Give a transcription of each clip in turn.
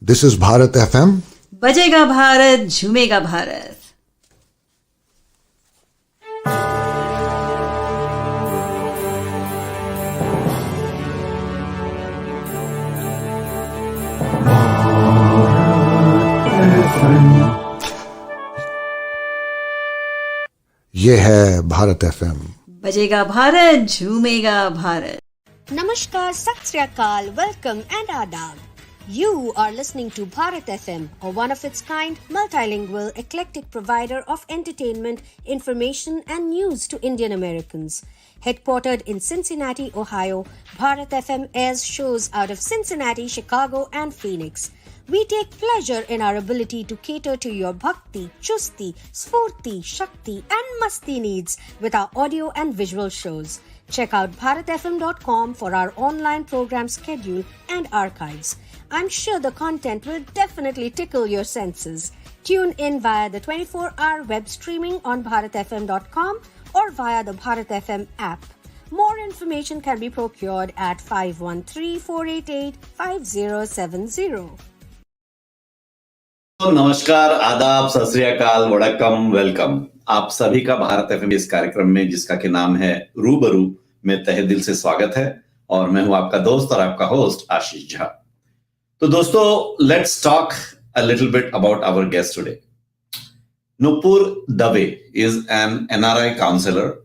This is Bharat FM. बजेगा भारत झूमेगा भारत. ये है भारत FM. बजेगा Bharat झूमेगा Bharat. Namaskar, Sat Sri Akal, welcome and adab. You are listening to Bharat FM, a one-of-its-kind, multilingual, eclectic provider of entertainment, information and news to Indian Americans. Headquartered in Cincinnati, Ohio, Bharat FM airs shows out of Cincinnati, Chicago and Phoenix. We take pleasure in our ability to cater to your bhakti, chusti, sfurti, shakti and masti needs with our audio and visual shows. Check out bharatfm.com for our online program schedule and archives. I'm sure the content will definitely tickle your senses. Tune in via the 24-hour web streaming on bharatfm.com or via the Bharat FM app. More information can be procured at 513-488-5070. तो नमस्कार, आदाब, सत श्री अकाल, वड़क्कम, welcome. आप सभी का Bharat FM इस कार्यक्रम में जिसका के नाम है रूबरू में तहे दिल से स्वागत है और मैं हूं आपका दोस्त और आपका होस्ट आशीष झा. तो दोस्तों, let's talk a little bit about our guest today. Nupur Dave is an NRI counselor,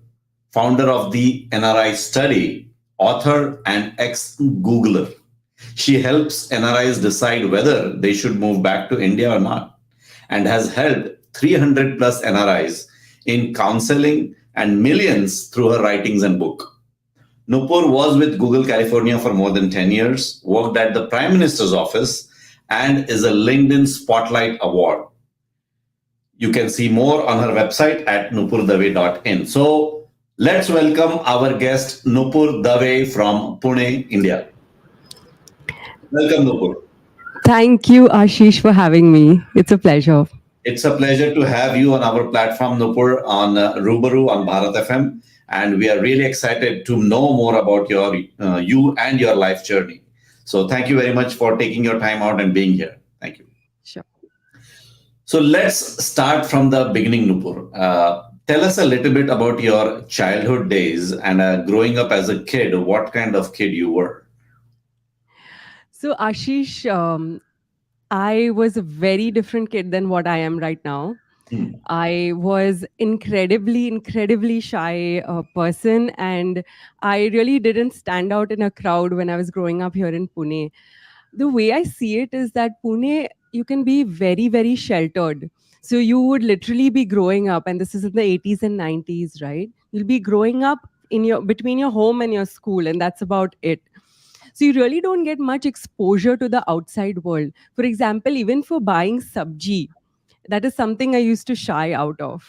founder of the NRI study, author and ex-Googler. She helps NRIs decide whether they should move back to India or not, and has helped 300 plus NRIs in counseling and millions through her writings and book. Nupur was with Google California for more than 10 years, worked at the Prime Minister's office, and is a LinkedIn Spotlight Award. You can see more on her website at nupurdave.in. So let's welcome our guest Nupur Dave from Pune, India. Welcome, Nupur. Thank you, Ashish, for having me. It's a pleasure. It's a pleasure to have you on our platform, Nupur, on Rubaru on Bharat FM. And we are really excited to know more about you and your life journey. So thank you very much for taking your time out and being here. Thank you. Sure. So let's start from the beginning, Nupur. Tell us a little bit about your childhood days and growing up as a kid. What kind of kid you were? So, Ashish, I was a very different kid than what I am right now. I was incredibly shy person, and I really didn't stand out in a crowd when I was growing up here in Pune. The way I see it is that Pune, you can be very sheltered. So you would literally be growing up, and this is in the 80s and 90s, right? You'll be growing up between your home and your school, and that's about it. So you really don't get much exposure to the outside world. For example, even for buying sabji, that is something I used to shy out of.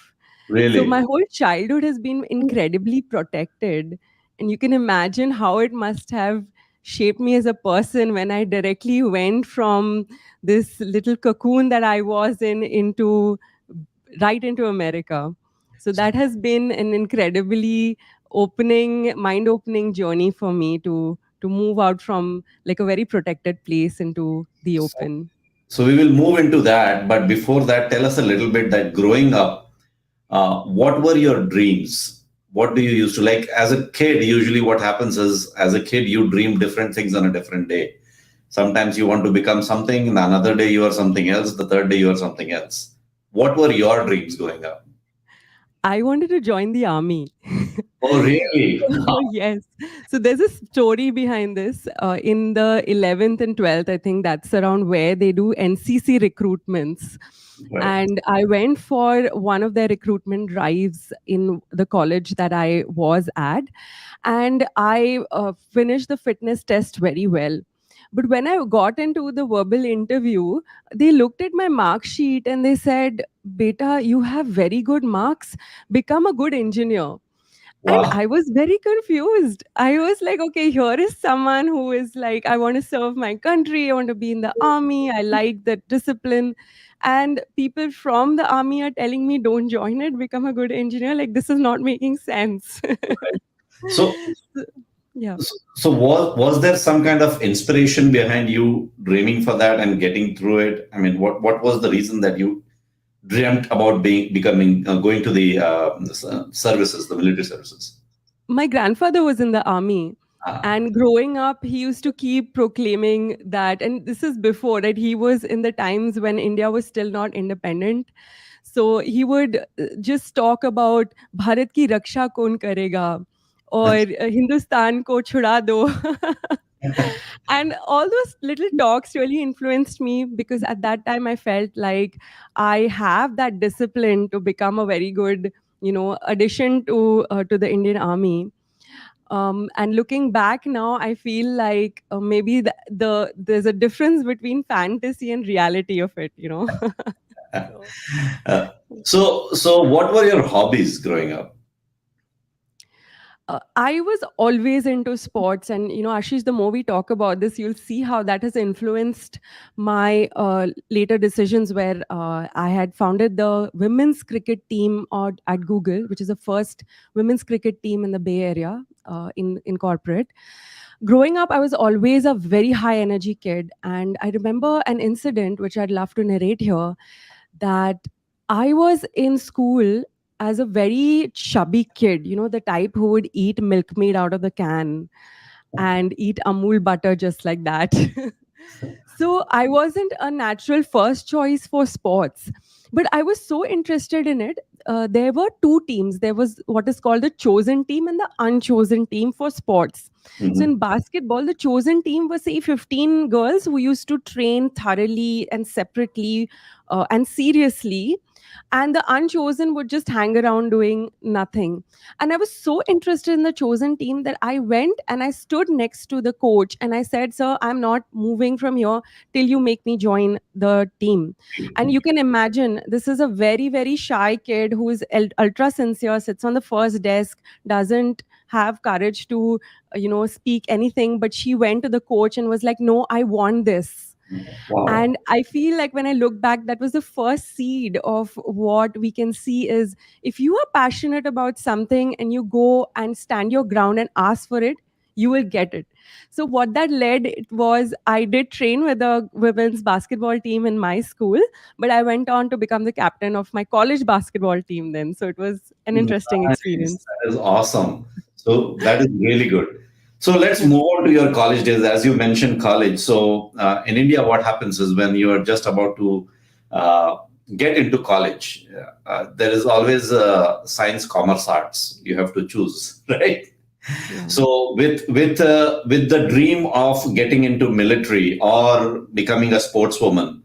Really? So my whole childhood has been incredibly protected. And you can imagine how it must have shaped me as a person when I directly went from this little cocoon that I was in right into America. So that has been an incredibly mind-opening journey for me to move out from like a very protected place into the open. So we will move into that. But before that, tell us a little bit that growing up, what were your dreams? What do you used to like as a kid? Usually what happens is as a kid, you dream different things on a different day. Sometimes you want to become something, and another day you are something else, the third day you are something else. What were your dreams growing up? I wanted to join the army. Oh, really? Oh, yes. So there's a story behind this. In the 11th and 12th, I think that's around where they do NCC recruitments. Right. And I went for one of their recruitment drives in the college that I was at. And I finished the fitness test very well. But when I got into the verbal interview, they looked at my mark sheet and they said, Beta, you have very good marks. Become a good engineer. And Wow. I was very confused. I was like, okay, here is someone who is like, I want to serve my country. I want to be in the army. I like the discipline. And people from the army are telling me, don't join it, become a good engineer. Like, this is not making sense. So Yeah. So was there some kind of inspiration behind you dreaming for that and getting through it? I mean, what was the reason that you dreamt about becoming going to the services, the military services? My grandfather was in the army, Ah, and growing up he used to keep proclaiming that, and this is before that, he was in the times when India was still not independent. So he would just talk about Bharat ki raksha kaun karega, or Hindustan ko chhuda do. And all those little talks really influenced me, because at that time I felt like I have that discipline to become a very good, addition to the Indian army. And looking back now, I feel like maybe there's a difference between fantasy and reality of it. So, uh, so what were your hobbies growing up? I was always into sports, and Ashish, the more we talk about this, you'll see how that has influenced my later decisions. Where I had founded the women's cricket team at Google, which is the first women's cricket team in the Bay Area, in corporate. Growing up, I was always a very high energy kid, and I remember an incident which I'd love to narrate here, that I was in school as a very chubby kid, the type who would eat milkmaid out of the can and eat Amul butter just like that. So I wasn't a natural first choice for sports, but I was so interested in it. There were two teams. There was what is called the chosen team and the unchosen team for sports. So Mhm. in basketball, the chosen team was, say, 15 girls who used to train thoroughly and separately and seriously, and the unchosen would just hang around doing nothing. And I was so interested in the chosen team that I went and I stood next to the coach and I said, "Sir, I'm not moving from here till you make me join the team." And you can imagine, this is a very, very shy kid who is ultra sincere, sits on the first desk, doesn't have courage to speak anything, but she went to the coach and was like, "No, I want this." Wow. And I feel like when I look back, that was the first seed of what we can see is, if you are passionate about something and you go and stand your ground and ask for it, you will get it. So what that led it was, I did train with the women's basketball team in my school, but I went on to become the captain of my college basketball team then. So it was an interesting Nice. experience. That is awesome. So that is really good. So let's Yeah. move on to your college days. As you mentioned, college. So in India, what happens is when you are just about to uh, get into college, there is always science, commerce, arts. You have to choose, right? Yeah. So with the dream of getting into military or becoming a sportswoman,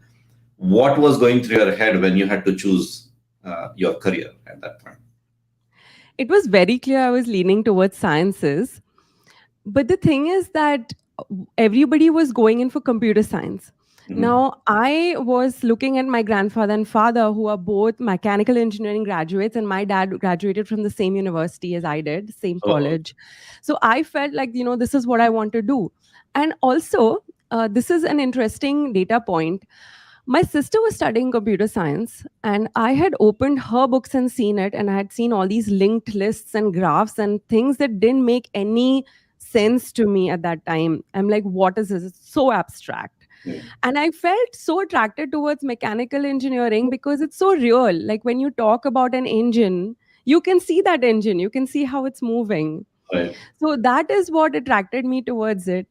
what was going through your head when you had to choose your career at that point? It was very clear I was leaning towards sciences. But the thing is that everybody was going in for computer science. Mhm. Now, I was looking at my grandfather and father, who are both mechanical engineering graduates, and my dad graduated from the same university as I did, same Oh, college. So I felt like, this is what I want to do. And also, this is an interesting data point. My sister was studying computer science, and I had opened her books and seen it, and I had seen all these linked lists and graphs and things that didn't make any sense to me at that time. I'm like, what is this? It's so abstract. yeah, And I felt so attracted towards mechanical engineering because it's so real. Like when you talk about an engine, you can see that engine, you can see how it's moving. right. So that is what attracted me towards it.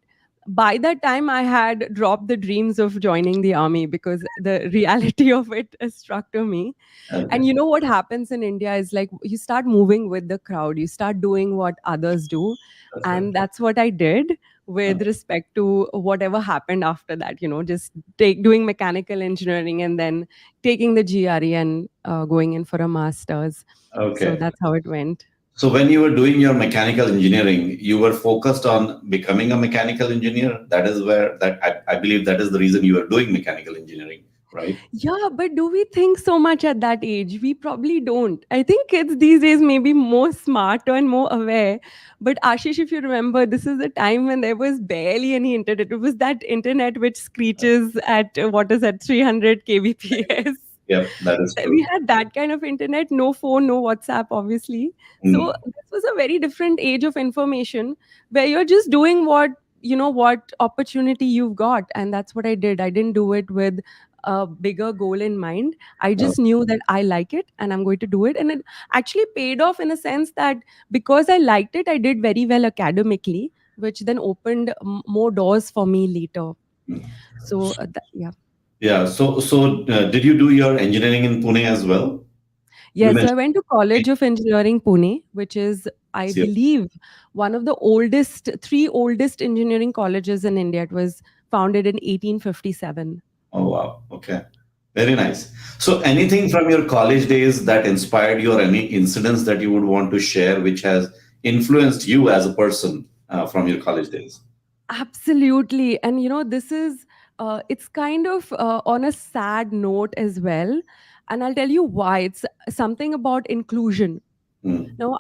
By that time, I had dropped the dreams of joining the army because the reality of it struck to me. And Okay. you know what happens in India is, like, you start moving with the crowd, you start doing what others do. That's right. And that's what I did with Okay. respect to whatever happened after that, just doing mechanical engineering and then taking the GRE and going in for a master's. So Okay. that's how it went. So when you were doing your mechanical engineering, you were focused on becoming a mechanical engineer. That is where that I believe that is the reason you are doing mechanical engineering, right? Yeah, but do we think so much at that age? We probably don't. I think kids these days may be more smarter and more aware. But Ashish, if you remember, this is the time when there was barely any internet. It was that internet which screeches at what is that, 300 kbps. Yep, that is true. We had that kind of internet, no phone, no WhatsApp, obviously. So Mm. this was a very different age of information where you're just doing what, what opportunity you've got. And that's what I did. I didn't do it with a bigger goal in mind. I Oh, just knew that I like it and I'm going to do it. And it actually paid off in a sense that because I liked it, I did very well academically, which then opened more doors for me later. mm. So, yeah. Yeah. So did you do your engineering in Pune as well? You Yes, so I mentioned. went to College of Engineering, Pune, which is, I Yep. believe, one of the oldest, three oldest engineering colleges in India. It was founded in 1857. Oh, wow. Okay. Very nice. So, anything from your college days that inspired you, or any incidents that you would want to share, which has influenced you as a person from your college days? Absolutely. And, this is, it's kind of on a sad note as well. And I'll tell you why. It's something about inclusion. Mm. Now,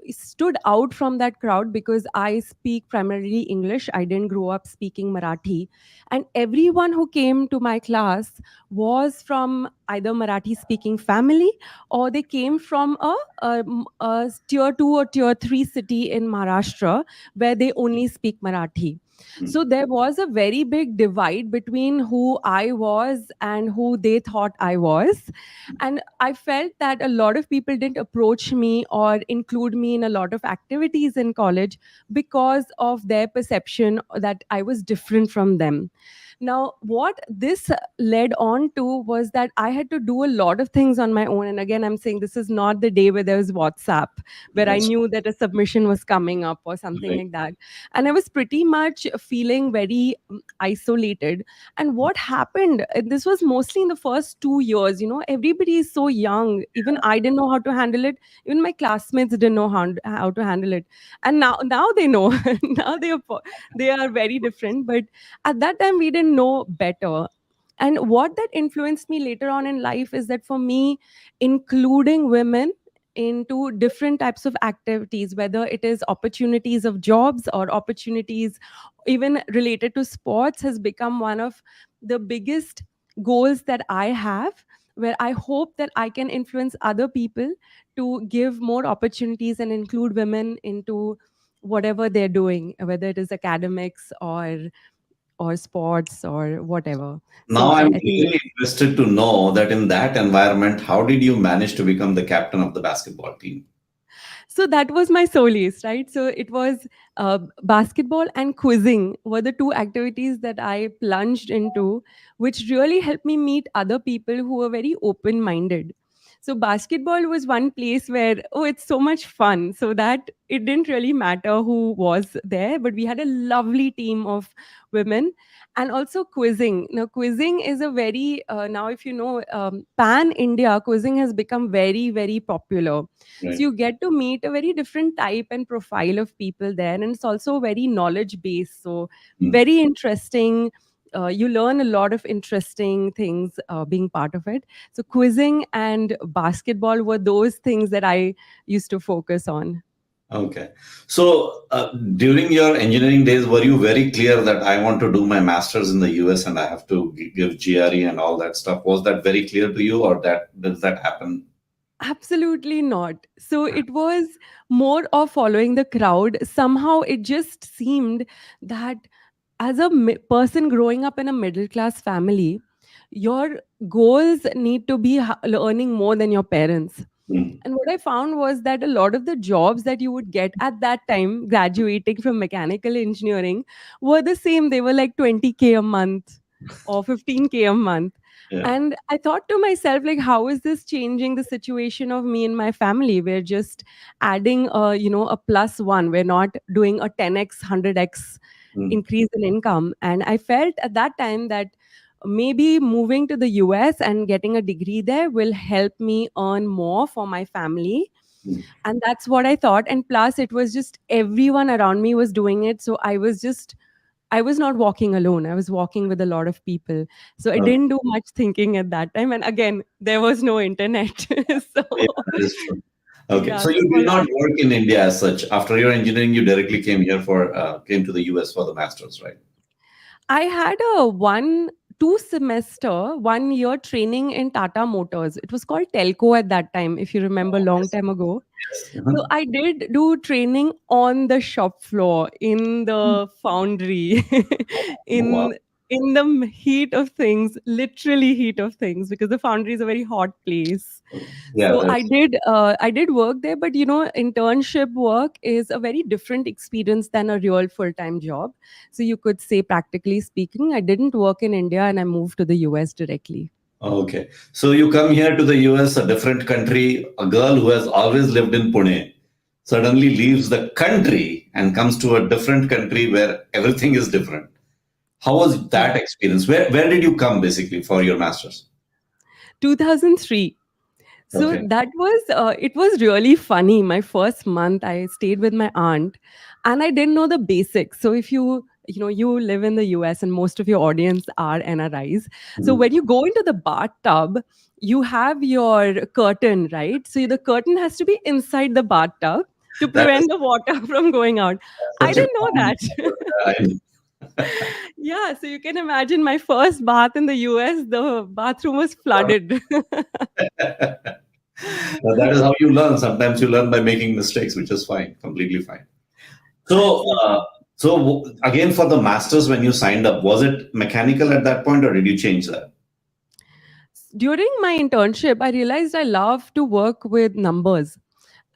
stood out from that crowd because I speak primarily English. I didn't grow up speaking Marathi. And everyone who came to my class was from either Marathi speaking family or they came from a tier 2 or tier 3 city in Maharashtra where they only speak Marathi. Mm. So there was a very big divide between who I was and who they thought I was. And I felt that a lot of people didn't approach me or include me in a lot of activities in college because of their perception that I was different from them. Now, what this led on to was that I had to do a lot of things on my own. And again, I'm saying this is not the day where there was WhatsApp, where I That's knew that a submission was coming up or something right. like that. And I was pretty much feeling very isolated. And what happened, this was mostly in the first 2 years, everybody is so young. Even I didn't know how to handle it. Even my classmates didn't know how to handle it. And now they know. Now they are very different. But at that time, we didn't know better. And what that influenced me later on in life is that for me, including women into different types of activities, whether it is opportunities of jobs or opportunities even related to sports, has become one of the biggest goals that I have, where I hope that I can influence other people to give more opportunities and include women into whatever they're doing, whether it is academics or sports or whatever. Now, So I'm I think really interested to know that in that environment, how did you manage to become the captain of the basketball team? so that was my solace, right? So it was basketball and quizzing were the two activities that I plunged into, which really helped me meet other people who were very open minded. So basketball was one place where, oh, it's so much fun. So that it didn't really matter who was there, but we had a lovely team of women. And also quizzing. Now, quizzing is a very, now if you know, pan India, quizzing has become very, very popular. So Right. you get to meet a very different type and profile of people there, and it's also very knowledge based. So Mm. very interesting. You learn a lot of interesting things being part of it. So quizzing and basketball were those things that I used to focus on. Okay. So during your engineering days, were you very clear that I want to do my master's in the US and I have to give GRE and all that stuff? Was that very clear to you, or that does that happen? Absolutely not. So it was more of following the crowd. Somehow it just seemed that as a person growing up in a middle class family, your goals need to be earning more than your parents. Mm. And what I found was that a lot of the jobs that you would get at that time, graduating from mechanical engineering, were the same. They were like 20K a month or 15K a month. Yeah. And I thought to myself, like, how is this changing the situation of me and my family? We're just adding a plus one. We're not doing a 10x, 100x Mm. increase in income. And I felt at that time that maybe moving to the US and getting a degree there will help me earn more for my family. Mm. And that's what I thought. And plus, it was just everyone around me was doing it. So I was not walking alone. I was walking with a lot of people. So I Okay. didn't do much thinking at that time. And again, there was no internet. So Yeah, that is true. Okay. yeah, So so you did not following. work in India as such. After your engineering, you directly came here for came to the US for the masters, right? I had a one 2 semester, 1 year training in Tata Motors. It was called Telco at that time, if you remember, long Yes. time ago. Yes. So I did do training on the shop floor, in the foundry, Wow. in the heat of things, literally heat of things, because the foundry is a very hot place. Yeah, So that's I did work there, but internship work is a very different experience than a real full-time job. So you could say, practically speaking, I didn't work in India and I moved to the US directly. okay. So you come here to the US, a different country, a girl who has always lived in Pune suddenly leaves the country and comes to a different country where everything is different. How was Yeah. that experience? Where did you come basically for your masters? 2003. So Okay. that was it was really funny. My first month, I stayed with my aunt, and I didn't know the basics. So if you live in the US and most of your audience are NRIs. So Mhm. when you go into the bathtub, you have your curtain, right? So the curtain has to be inside the bathtub to That is prevent the water from going out. I such a didn't know common that. I- Yeah, so you can imagine my first bath in the US, the bathroom was flooded. that is how you learn. Sometimes you learn by making mistakes, which is fine, completely fine. So, Absolutely. again, for the masters, when you signed up, was it mechanical at that point, or did you change that? During my internship, I realized I love to work with numbers.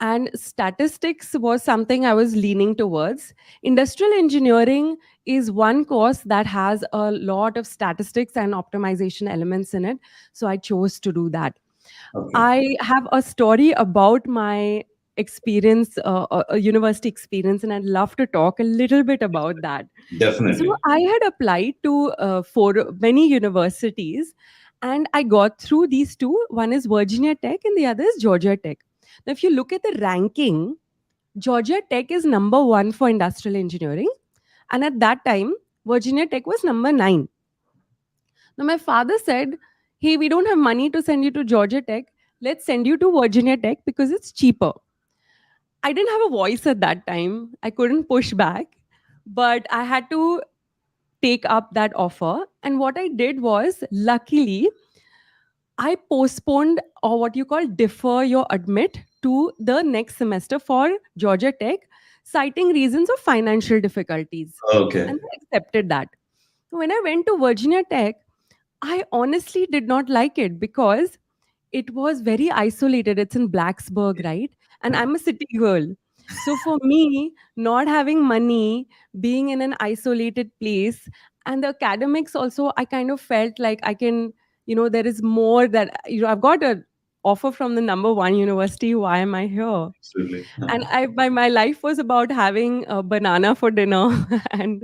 And statistics was something I was leaning towards. Industrial engineering is one course that has a lot of statistics and optimization elements in it. So I chose to do that. Okay, I have a story about my experience, a university experience, and I'd love to talk a little bit about that. So definitely. I had applied to for many universities, and I got through these two. One is Virginia Tech, and the other is Georgia Tech. Now, if you look at the ranking, Georgia Tech is number one for industrial engineering, and at that time, Virginia Tech was number nine. Now, my father said, "Hey, we don't have money to send you to Georgia Tech. Let's send you to Virginia Tech because it's cheaper." I didn't have a voice at that time. I couldn't push back, but I had to take up that offer. And what I did was, luckily, I postponed, or what you call defer your admit, to the next semester for Georgia Tech, citing reasons of financial difficulties. Okay, And they accepted that. When I went to Virginia Tech, I honestly did not like it because it was very isolated. It's in Blacksburg, right? And I'm a city girl. So for me, not having money, being in an isolated place, and the academics also, I kind of felt like I can, there is more that, I've got a offer from the number one university. Why am I here? absolutely. And my life was about having a banana for dinner and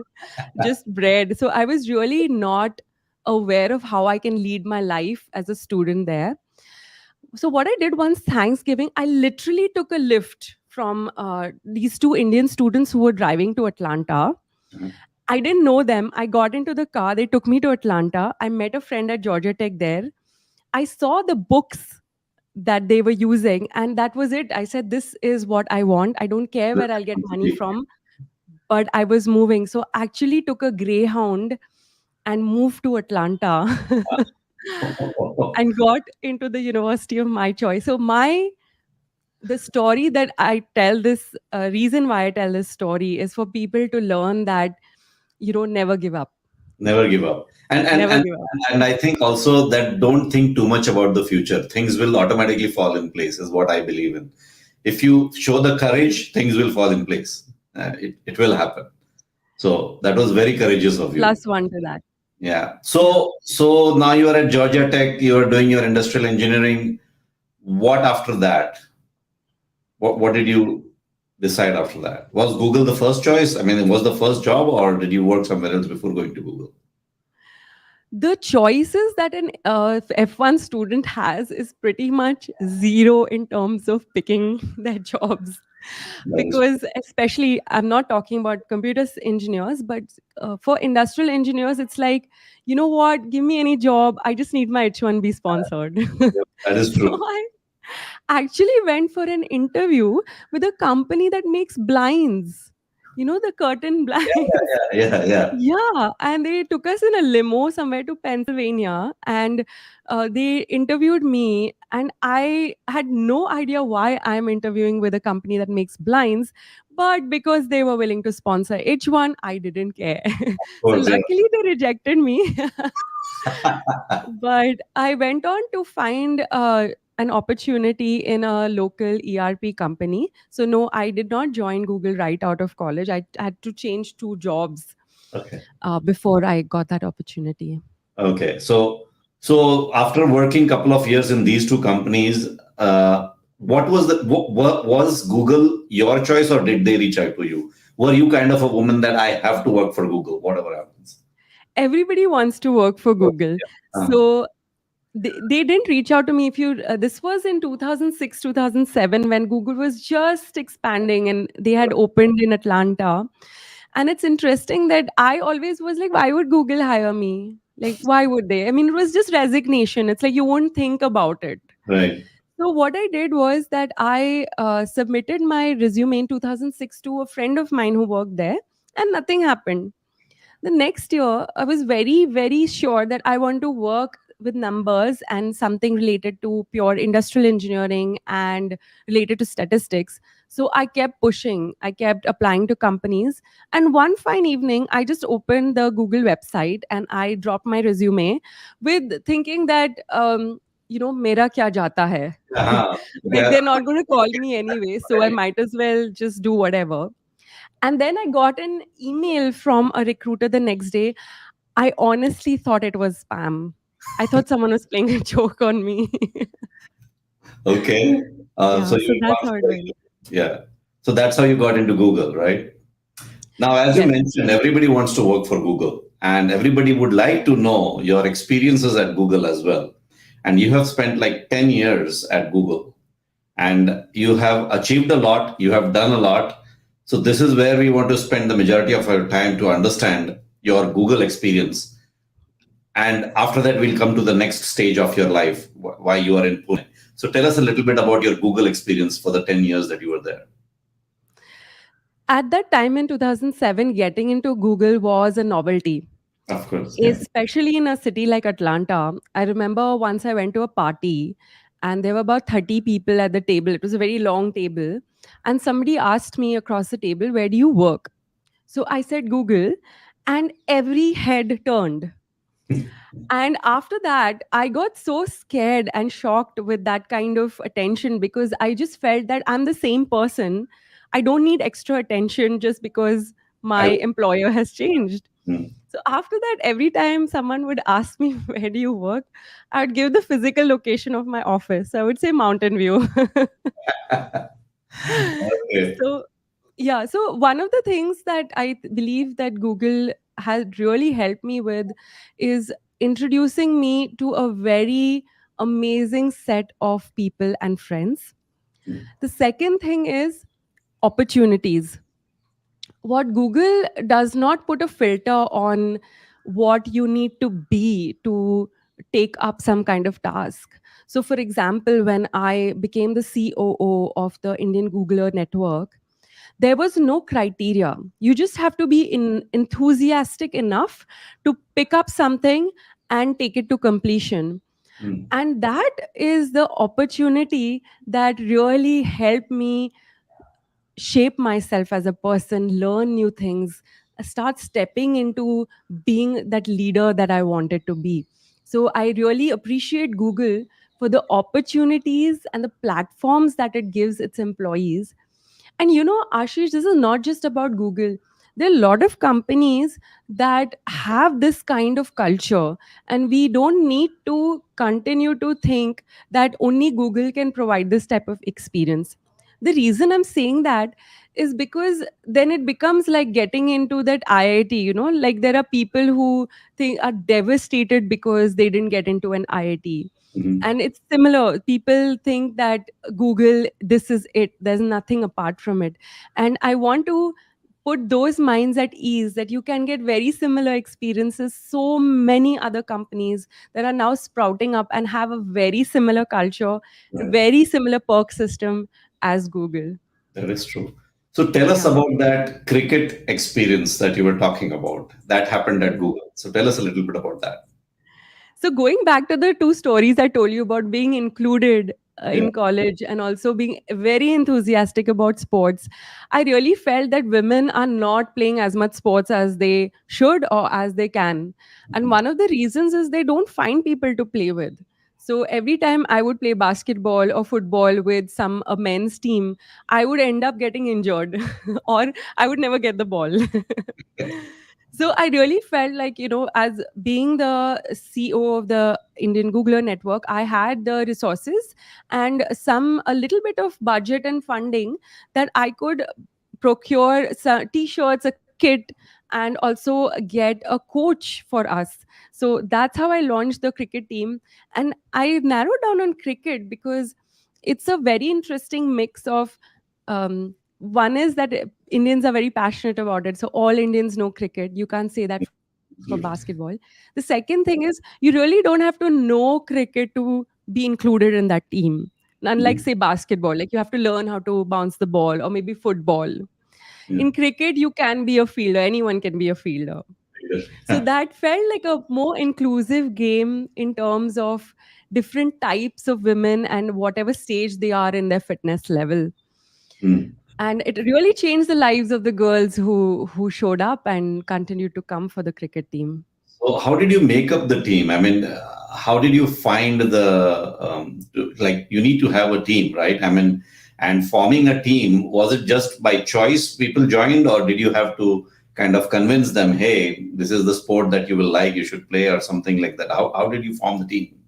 just bread. So I was really not aware of how I can lead my life as a student there. So what I did once Thanksgiving, I literally took a lift from these two Indian students who were driving to Atlanta. Mhm. I didn't know them. I got into the car. They took me to Atlanta. I met a friend at Georgia Tech there. I saw the books that they were using, and that was it. I said, "This is what I want. I don't care where I'll get money from." But I was moving. So actually took a Greyhound and moved to Atlanta and got into the university of my choice. So the story that I tell this reason why I tell this story is for people to learn that never give up. Never give up. And and Never and give up. and I think also that don't think too much about the future. Things will automatically fall in place, is what I believe in. If you show the courage, things will fall in place. It will happen. So that was very courageous of you. Plus one to that. Yeah. Yeah. So now you are at Georgia Tech. You are doing your industrial engineering. What after that? What did you decide after that? Was Google the first choice? I mean, was the first job, or did you work somewhere else before going to Google? The choices that an F1 student has is pretty much zero in terms of picking their jobs. That is Because, especially, I'm not talking about engineers, but for industrial engineers, it's like, you know what, give me any job. I just need my H1B sponsored. that is So true. I actually went for an interview with a company that makes blinds. the curtain blinds. Yeah, yeah, yeah. Yeah, and they took us in a limo somewhere to Pennsylvania, and they interviewed me, and I had no idea why I'm interviewing with a company that makes blinds, but because they were willing to sponsor H1, I didn't care. Of So course, yeah. luckily they rejected me, but I went on to find an opportunity in a local ERP company. So no, I did not join Google right out of college. I had to change two jobs Okay. before I got that opportunity. Okay. So after working couple of years in these two companies, what was was Google your choice, or did they reach out to you? Were you kind of a woman that I have to work for Google, whatever happens? Everybody wants to work for Oh, Google. yeah. So they didn't reach out to me. If you This was in 2006 2007 when Google was just expanding and they had opened in Atlanta. And it's interesting that I always was like, why would Google hire me? Like, why would they? I mean, it was just resignation. It's like you won't think about it. Right. So what I did was that I submitted my resume in 2006 to a friend of mine who worked there, and nothing happened. The next year, I was very, very sure that I want to work with numbers and something related to pure industrial engineering and related to statistics. So I kept pushing, I kept applying to companies. And one fine evening, I just opened the Google website and I dropped my resume with thinking that, mera kya jata hai? Uh-huh. Like Yeah. they're not going to call me anyway. So I might as well just do whatever. And then I got an email from a recruiter the next day. I honestly thought it was spam. I thought someone was playing a joke on me. Okay. So Yeah, so you that's got, how it went. yeah. So that's how you got into Google, right? Now, as you Yes. mentioned, everybody wants to work for Google, and everybody would like to know your experiences at Google as well. And you have spent like 10 years at Google, and you have achieved a lot, you have done a lot. So, this is where we want to spend the majority of our time to understand your Google experience. And after that, we'll come to the next stage of your life, why you are in Pune. So, tell us a little bit about your Google experience for the 10 years that you were there. At that time in 2007, getting into Google was a novelty, Of course, yeah. especially in a city like Atlanta. I remember once I went to a party and there were about 30 people at the table. It was a very long table. And somebody asked me across the table, where do you work? So I said Google, and every head turned. And after that, I got so scared and shocked with that kind of attention because I just felt that I'm the same person. I don't need extra attention just because my I, employer has changed. mm. So after that, every time someone would ask me, where do you work? I would give the physical location of my office. I would say Mountain View. Okay. So yeah, so one of the things that believe that Google has really helped me with is introducing me to a very amazing set of people and friends. The second thing is opportunities. What Google does not put a filter on what you need to be to take up some kind of task. So for example, when I became the COO of the Indian Googler network, there was no criteria. You just have to be enthusiastic enough to pick up something and take it to completion. Mm. And that is the opportunity that really helped me shape myself as a person, learn new things, start stepping into being that leader that I wanted to be. So I really appreciate Google for the opportunities and the platforms that it gives its employees. And Ashish, this is not just about Google. There are a lot of companies that have this kind of culture, and we don't need to continue to think that only Google can provide this type of experience. The reason I'm saying that is because then it becomes like getting into that IIT, like there are people who think are devastated because they didn't get into an IIT. Mhm. And it's similar. People think that Google, this is it, there's nothing apart from it. And I want to put those minds at ease that you can get very similar experiences. So many other companies that are now sprouting up and have a very similar culture, Right. very similar perk system as Google. That is true. So tell us Yeah. about that cricket experience that you were talking about. That happened at Google. So tell us a little bit about that. So going back to the two stories I told you about being included Yeah. in college and also being very enthusiastic about sports, I really felt that women are not playing as much sports as they should or as they can. And one of the reasons is they don't find people to play with. So every time I would play basketball or football with some a men's team, I would end up getting injured or I would never get the ball. So I really felt like, as being the CEO of the Indian Googler network, I had the resources and a little bit of budget and funding that I could procure some t-shirts, a kit, and also get a coach for us. So that's how I launched the cricket team. And I narrowed down on cricket because it's a very interesting mix of one is that Indians are very passionate about it. So all Indians know cricket. You can't say that for basketball. The second thing is you really don't have to know cricket to be included in that team. Unlike, say, Mhm. basketball, like you have to learn how to bounce the ball, or maybe football. Yeah. In cricket, you can be a fielder, anyone can be a fielder. So that felt like a more inclusive game in terms of different types of women and whatever stage they are in their fitness level. Mm. And it really changed the lives of the girls who showed up and continued to come for the cricket team. So how did you make up the team? I mean, how did you find like you need to have a team, right? I mean, and forming a team, was it just by choice people joined, or did you have to kind of convince them, hey, this is the sport that you will like, you should play, or something like that? How did you form the team?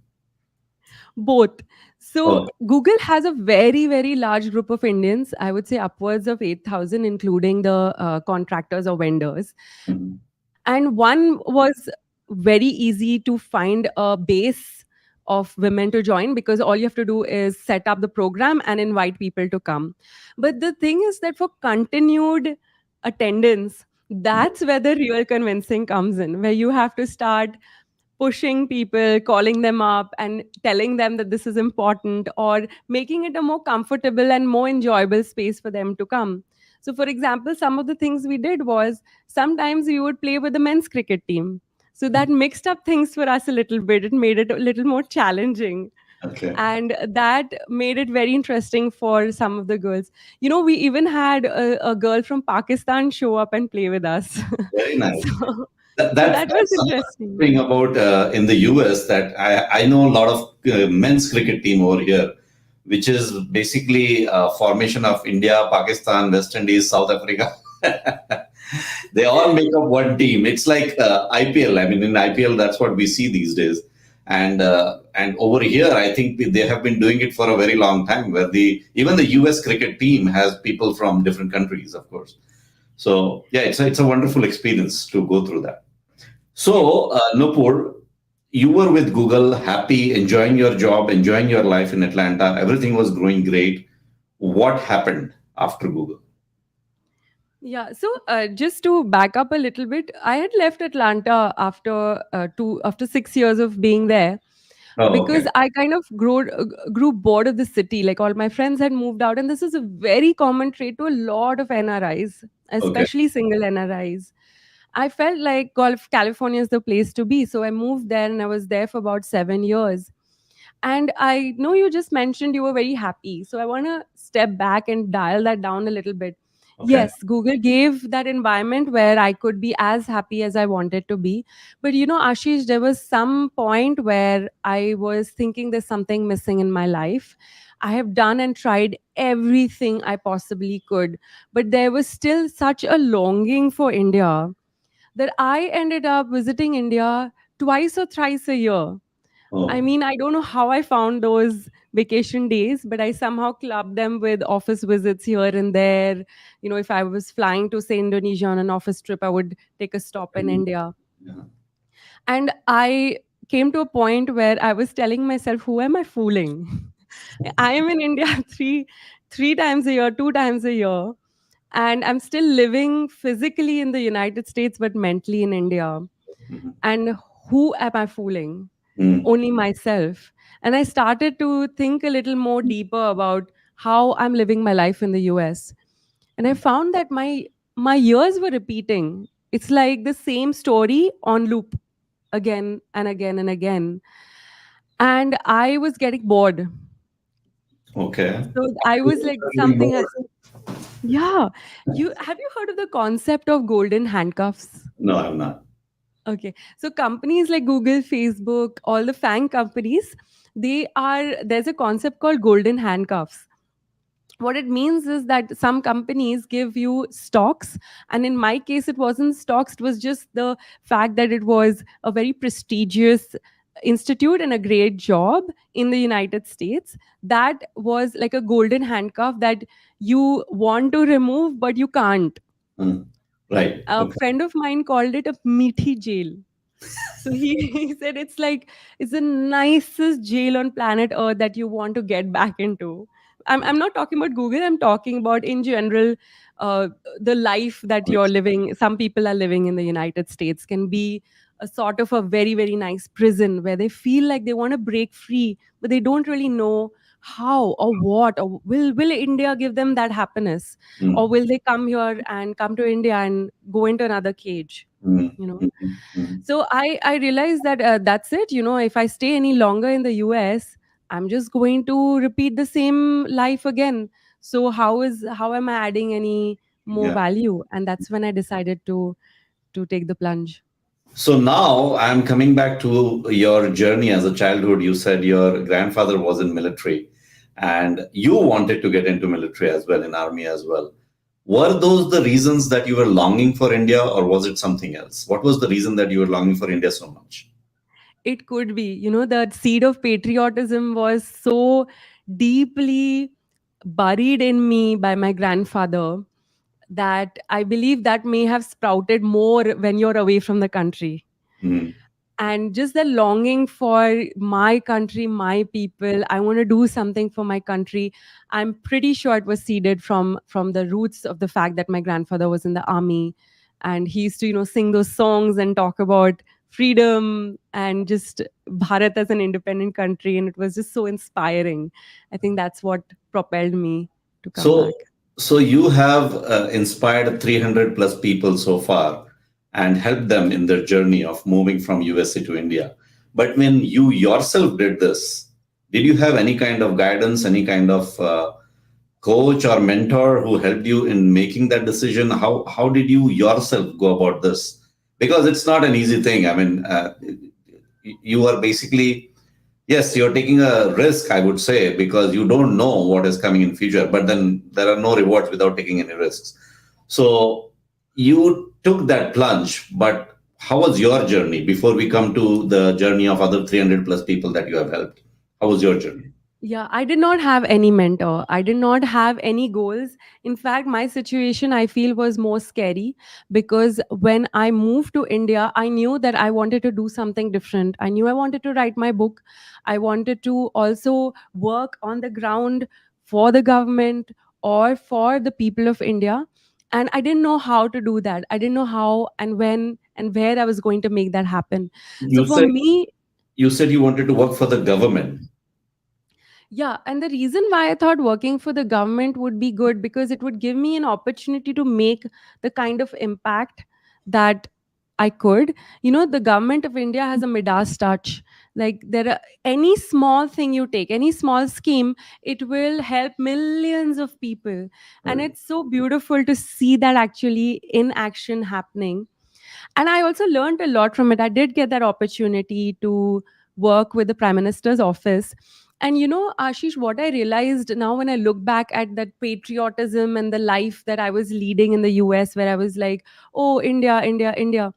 Both. So Oh, Google has a very, very large group of Indians. I would say upwards of 8,000, including the contractors or vendors. mhm. And one was very easy to find a base of women to join because all you have to do is set up the program and invite people to come. But the thing is that for continued attendance, that's where the real convincing comes in, where you have to start pushing people, calling them up and telling them that this is important, or making it a more comfortable and more enjoyable space for them to come. So, for example, some of the things we did was sometimes we would play with the men's cricket team. So that mixed up things for us a little bit. It made it a little more challenging. Okay. And that made it very interesting for some of the girls. We even had a girl from Pakistan show up and play with us. Very nice. so, That, so that's that was that's interesting. something about in the US that I know a lot of men's cricket team over here, which is basically a formation of India, Pakistan, West Indies, South Africa. They all make up one team. It's like IPL. I mean, in IPL, that's what we see these days. And over here, I think they have been doing it for a very long time. Where the even the US cricket team has people from different countries, of course. So yeah, it's a wonderful experience to go through that. Yes. So Nupur, you were with Google, happy, enjoying your job, enjoying your life in Atlanta. Everything was growing great. What happened after Google? Yeah. So just to back up a little bit, I had left Atlanta after 6 years of being there Oh, because okay, I kind of grew bored of the city. Like all my friends had moved out, and this is a very common trait to a lot of NRIs, okay. especially single NRIs. I felt like Gulf California is the place to be, so I moved there, and I was there for about 7 years. And I know you just mentioned you were very happy. So I want to step back and dial that down a little bit. Okay. Yes, Google gave that environment where I could be as happy as I wanted to be. But Ashish, there was some point where I was thinking there's something missing in my life. I have done and tried everything I possibly could, but there was still such a longing for India that I ended up visiting India twice or thrice a year. I Oh, mean, I don't know how I found those vacation days, but I somehow clubbed them with office visits here and there. If I was flying to, say, Indonesia on an office trip, I would take a stop in India. yeah. And I came to a point where I was telling myself, who am I fooling? I am in India three times a year, 2 times a year, and I'm still living physically in the United States, but mentally in India. Mhm. And who am I fooling? Mm. Only myself. And I started to think a little more deeper about how I'm living my life in the US. And I found that my ears were repeating. It's like the same story on loop again and again and again. And I was getting bored. Okay. So I was like, Getting something bored. has, yeah. You have you heard of the concept of golden handcuffs? No, I'm not. Okay. So companies like Google, Facebook, all the FANG companies, there's a concept called golden handcuffs. What it means is that some companies give you stocks, and in my case it wasn't stocks, it was just the fact that it was a very prestigious institute and a great job in the United States. That was like a golden handcuff that you want to remove but you can't. Hmm. Right. A Okay. friend of mine called it a meaty jail. So he said it's the nicest jail on planet Earth that you want to get back into. I'm not talking about Google. I'm talking about in general, uh, the life that you're living. Some people are living in the United States can be a sort of a very very nice prison where they feel like they want to break free, but they don't really know how or what, or will India give them that happiness, Hmm. or will they come here and come to India and go into another cage, Hmm. you know? Hmm. Hmm. So I realized that that's it. If I stay any longer in the US, I'm just going to repeat the same life again. So how am I adding any more Yeah. value? And that's when I decided to take the plunge. So now I'm coming back to your journey as a childhood. You said your grandfather was in military and you wanted to get into military as well, in army as well. Were those the reasons that you were longing for India, or was it something else? What was the reason that you were longing for India so much? It could be, the seed of patriotism was so deeply buried in me by my grandfather that I believe that may have sprouted more when you're away from the country. Hmm. And just the longing for my country, my people, I want to do something for my country. I'm pretty sure it was seeded from the roots of the fact that my grandfather was in the army, and he used to sing those songs and talk about freedom and just Bharat as an independent country, and it was just so inspiring. I think that's what propelled me to come So, back. so you have inspired 300 plus people so far and helped them in their journey of moving from USA to India. But when you yourself did this, did you have any kind of guidance, any kind of coach or mentor who helped you in making that decision? How did you yourself go about this? Because it's not an easy thing. I mean, you are basically, yes, you're taking a risk, I would say, because you don't know what is coming in future. But then there are no rewards without taking any risks. So you took that plunge, but how was your journey before we come to the journey of other 300 plus people that you have helped? How was your journey? Yeah, I did not have any mentor. I did not have any goals. In fact, my situation I feel was more scary because when I moved to India, I knew that I wanted to do something different. I knew I wanted to write my book. I wanted to also work on the ground for the government or for the people of India. And I didn't know how to do that. I didn't know how and when and where I was going to make that happen. So You for said me, you said you wanted to work for the government. yeah, and the reason why I thought working for the government would be good because it would give me an opportunity to make the kind of impact that I could. The government of India has a Midas touch. Like there are any small thing you take, any small scheme, it will help millions of people. And Right. it's so beautiful to see that actually in action happening. And I also learned a lot from it. I did get that opportunity to work with the Prime Minister's office. And Ashish, what I realized now when I look back at that patriotism and the life that I was leading in the US, where I was like, oh, India, India, India.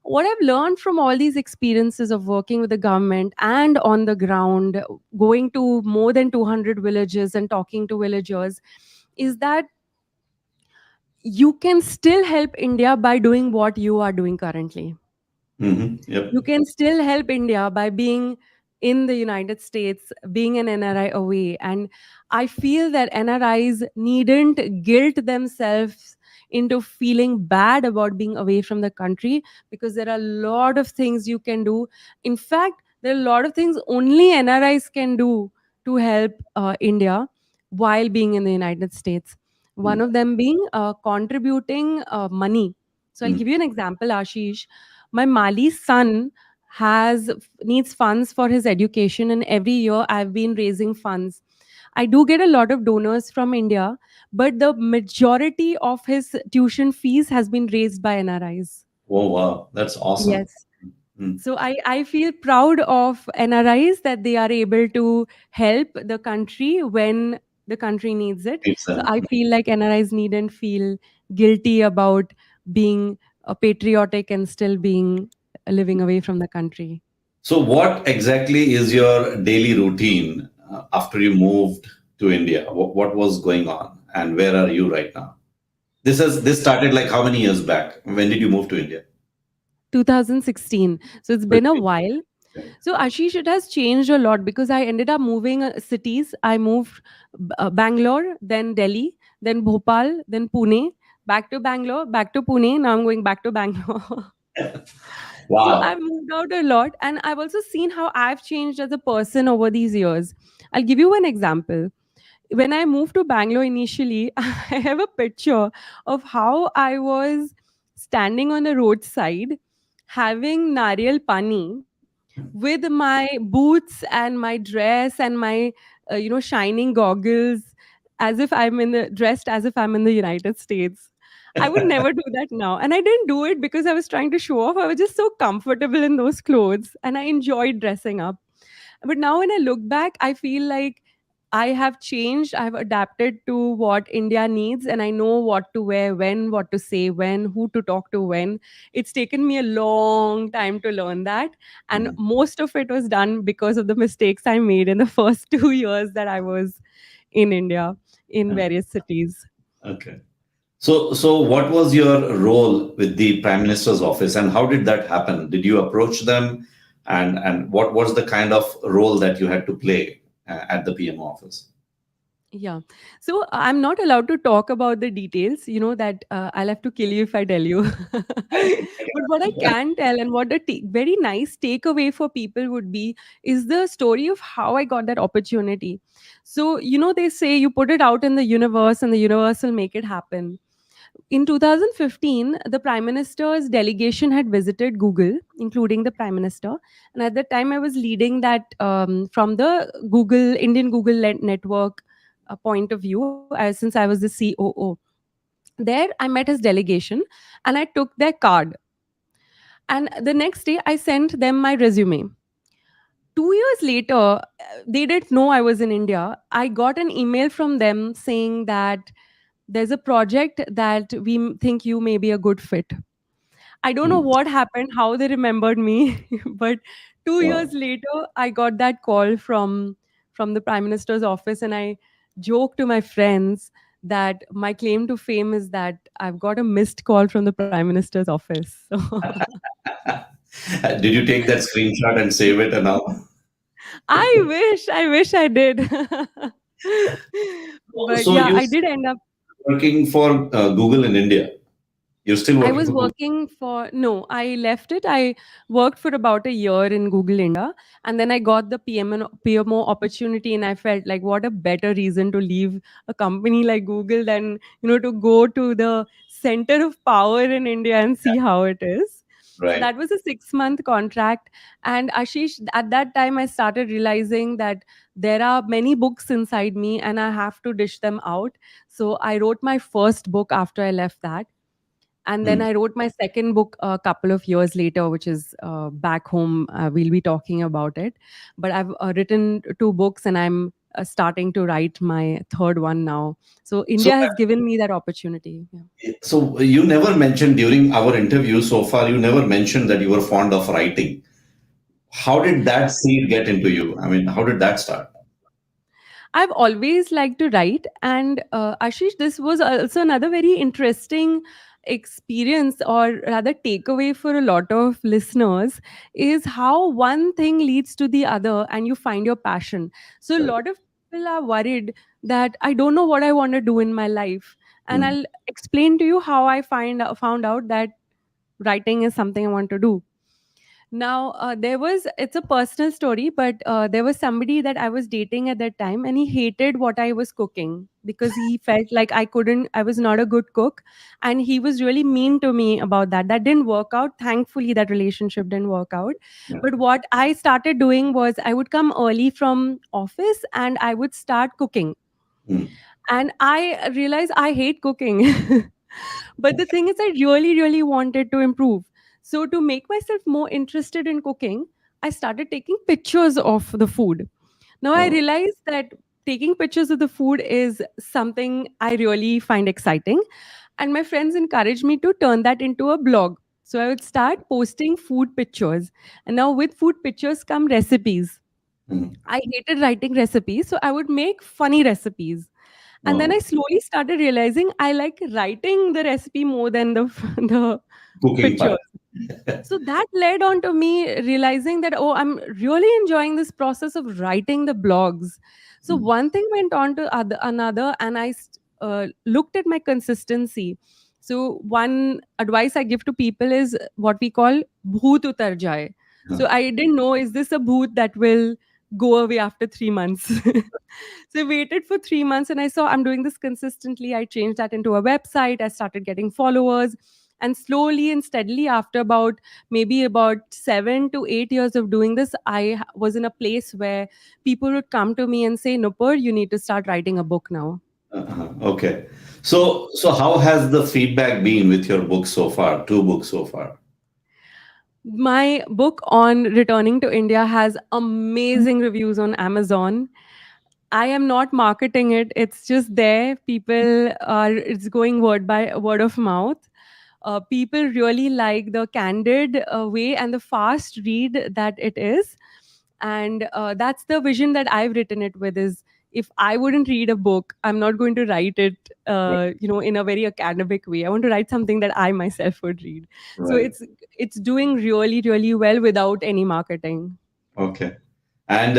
What I've learned from all these experiences of working with the government and on the ground, going to more than 200 villages and talking to villagers, is that you can still help India by doing what you are doing currently. Yep. You can still help India by being in the United States, being an NRI away. And I feel that NRIs needn't guilt themselves into feeling bad about being away from the country because there are a lot of things you can do. In fact, there are a lot of things only NRIs can do to help India while being in the United States. One of them being contributing money. So I'll Mm. give you an example, Ashish. My Mali son has needs funds for his education, and every year I've been raising funds. I do get a lot of donors from India, but the majority of his tuition fees has been raised by NRIs. Oh, wow. That's awesome. Yes. Mm. So I feel proud of NRIs that they are able to help the country when the country needs it. It's, So I feel like NRIs needn't feel guilty about being patriotic and still being living away from the country. so, what exactly is your daily routine after you moved to India? What was going on, and where are you right now? This started like how many years back? When did you move to India? 2016. So it's been a Okay. while. So Ashish, it has changed a lot because I ended up moving cities. I moved Bangalore, then Delhi, then Bhopal, then Pune, back to Bangalore, back to Pune. Now I'm going back to Bangalore. So Wow. I've moved out a lot, and I've also seen how I've changed as a person over these years. I'll give you an example. When I moved to Bangalore initially, I have a picture of how I was standing on the roadside having nariyal pani with my boots and my dress and my shining goggles, as if I'm in the dressed as if I'm in the United States. I would never do that now, and I didn't do it because I was trying to show off. I was just so comfortable in those clothes and I enjoyed dressing up. But now when I look back, I feel like I have changed. I've adapted to what India needs, and I know what to wear when, what to say when, who to talk to when. It's taken me a long time to learn that. And Mm. most of it was done because of the mistakes I made in the first 2 years that I was in India in various cities. Okay. So what was your role with the Prime Minister's office, and how did that happen? Did you approach them, and what was the kind of role that you had to play at the PMO office? Yeah. So I'm not allowed to talk about the details, that I'll have to kill you if I tell you. But what I can tell and what the very nice takeaway for people would be is the story of how I got that opportunity. So, they say you put it out in the universe and the universe will make it happen. In 2015, the Prime Minister's delegation had visited Google, including the Prime Minister. And at that time, I was leading that from the Indian Google network point of view, since I was the COO. There, I met his delegation and I took their card. And the next day, I sent them my resume. 2 years later, they didn't know I was in India. I got an email from them saying that there's a project that we think you may be a good fit. I don't know Hmm. what happened, how they remembered me, but 2 years Wow. later, I got that call from the Prime Minister's office, and I joked to my friends that my claim to fame is that I've got a missed call from the Prime Minister's office. So Did you take that screenshot and save it and all? I wish I did. But So yeah, you I did end up. working for Google in India? You're still I working was for Google? working for, no, I left it. I worked for about a year in Google India, and then I got the PMO opportunity, and I felt like what a better reason to leave a company like Google than, to go to the center of power in India and see how it is. So Right. that was a 6-month contract. And Ashish, at that time, I started realizing that there are many books inside me and I have to dish them out. So I wrote my first book after I left that, and then Hmm. I wrote my second book a couple of years later, which is back home. We'll be talking about it. But I've written two books, and I'm starting to write my third one now. So So, India has given me that opportunity. Yeah. so you never mentioned during our interview so far, you never mentioned that you were fond of writing. How did that seed get into you? I mean, how did that start? I've always liked to write. And Ashish, this was also another very interesting experience, or rather takeaway for a lot of listeners, is how one thing leads to the other and you find your passion. So a lot of people are worried that I don't know what I want to do in my life. And Hmm. I'll explain to you how I found out that writing is something I want to do. Now, it's a personal story, but there was somebody that I was dating at that time, and he hated what I was cooking. because he felt like I was not a good cook. And he was really mean to me about that. That didn't work out. Thankfully, that relationship didn't work out. Yeah. But what I started doing was I would come early from office and I would start cooking. Mm. And I realized I hate cooking. But the thing is, I really, really wanted to improve. So, to make myself more interested in cooking, I started taking pictures of the food. Now, I Oh. realized that taking pictures of the food is something I really find exciting. And my friends encouraged me to turn that into a blog. So, I would start posting food pictures. And now, with food pictures come recipes. Mm. I hated writing recipes, so I would make funny recipes. And then Oh. I slowly started realizing I like writing the recipe more than the the Cooking part. pictures. So that led on to me realizing that, oh, I'm really enjoying this process of writing the blogs. So Mm. one thing went on to another, and looked at my consistency. So one advice I give to people is what we call bhoot utar jaye. Huh. So I didn't know, is this a bhoot that will go away after 3 months? So I waited for 3 months and I saw I'm doing this consistently. I changed that into a website. I started getting followers. And slowly and steadily, after about 7 to 8 years of doing this, was in a place where people would come to me and say, Nupur, you need to start writing a book now. Okay. So how has the feedback been with your book so far? Two books so far. My book on returning to India has amazing reviews on Amazon. I am not marketing it. It's just there. It's going word of mouth. People really like the candid way and the fast read that it is. And that's the vision that I've written it with is, if I wouldn't read a book, I'm not going to write it, in a very academic way. I want to write something that I myself would read. So Right. it's doing really, really well without any marketing. Okay. And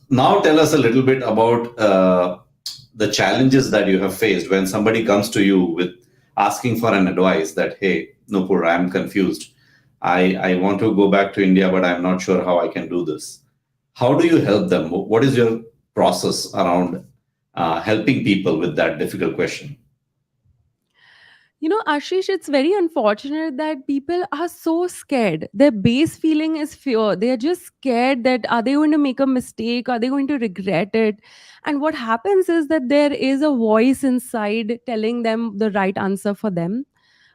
now tell us a little bit about the challenges that you have faced when somebody comes to you with asking for an advice that, hey, Nupur, I'm confused. I want to go back to India, but I'm not sure how I can do this. How do you help them? What is your process around helping people with that difficult question? Ashish, it's very unfortunate that people are so scared. Their base feeling is fear. They are just scared that, are they going to make a mistake? Are they going to regret it? And what happens is that there is a voice inside telling them the right answer for them.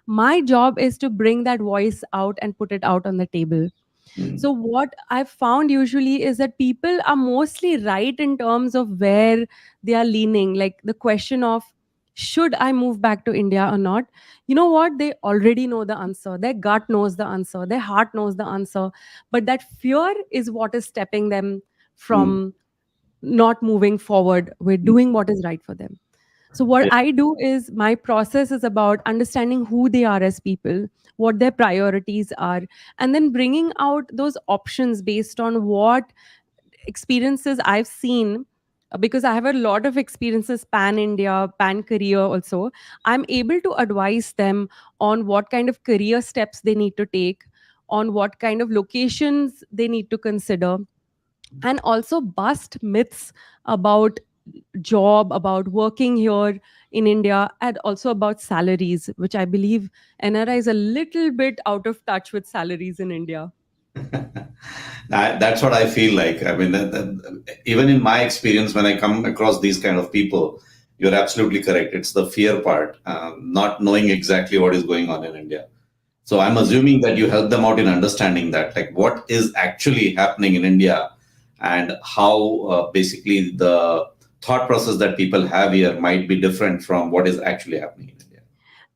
My job is to bring that voice out and put it out on the table. Mm. So, what I've found usually is that people are mostly right in terms of where they are leaning, like the question of, should I move back to India or not? You know what? They already know the answer. Their gut knows the answer. Their heart knows the answer. But that fear is what is stepping them Mm. from not moving forward with doing what is right for them. So, what Yeah. I do is my process is about understanding who they are as people, what their priorities are, and then bringing out those options based on what experiences I've seen. Because I have a lot of experiences pan India, pan career also. I'm able to advise them on what kind of career steps they need to take, on what kind of locations they need to consider, and also bust myths about job, about working here in India, and also about salaries, which I believe NRI is a little bit out of touch with salaries in India. That's what I feel like. I mean, even in my experience, when I come across these kind of people, you're absolutely correct. It's the fear part, not knowing exactly what is going on in India. So I'm assuming that you help them out in understanding that, like what is actually happening in India and how basically the thought process that people have here might be different from what is actually happening in India.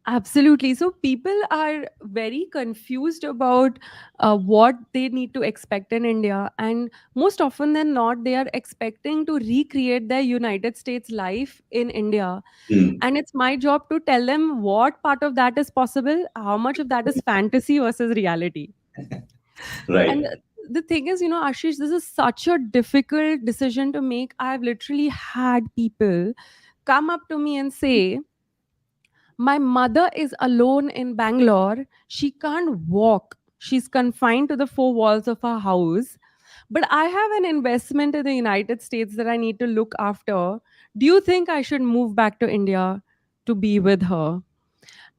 Absolutely. So people are very confused about what they need to expect in India. And most often than not, they are expecting to recreate their United States life in India. Hmm. And it's my job to tell them what part of that is possible, how much of that is fantasy versus reality. And Right. the thing is, Ashish, this is such a difficult decision to make. I've literally had people come up to me and say, my mother is alone in Bangalore. She can't walk. She's confined to the four walls of her house. but I have an investment in the United States that I need to look after. Do you think I should move back to India to be with her?